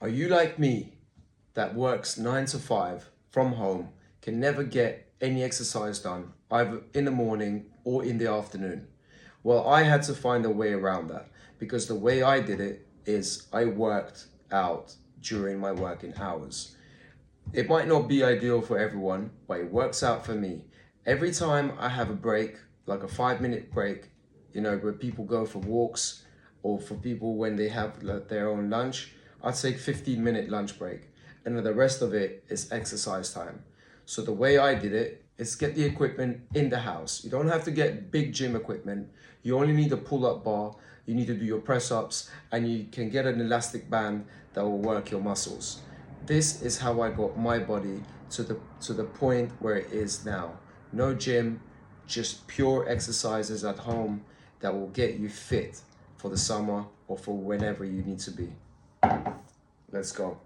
Are you like me that works 9 to 5 from home, can never get any exercise done, either in the morning or in the afternoon? Well, I had to find a way around that, because the way I did it is I worked out during my working hours. It might not be ideal for everyone, but it works out for me. Every time I have a break, like a 5-minute break, where people go for walks, or for people when they have their own lunch, I take 15-minute lunch break, and then the rest of it is exercise time. So the way I did it is get the equipment in the house. You don't have to get big gym equipment. You only need a pull-up bar. You need to do your press-ups, and you can get an elastic band that will work your muscles. This is how I got my body to the point where it is now. No gym, just pure exercises at home that will get you fit for the summer or for whenever you need to be. Let's go.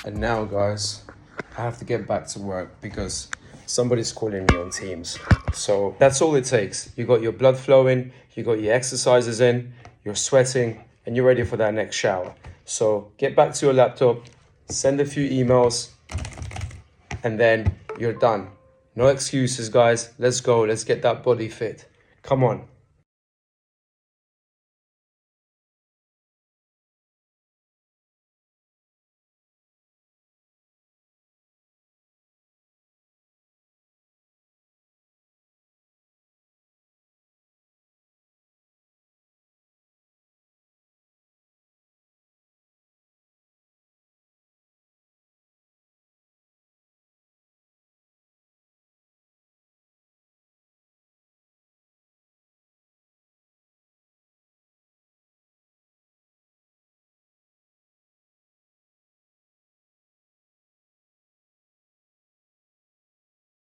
And now, guys, I have to get back to work because somebody's calling me on Teams. So that's all it takes. You got your blood flowing, you got your exercises in, you're sweating, and you're ready for that next shower. So get back to your laptop, send a few emails, and then you're done. No excuses, guys. Let's go. Let's get that body fit. Come on.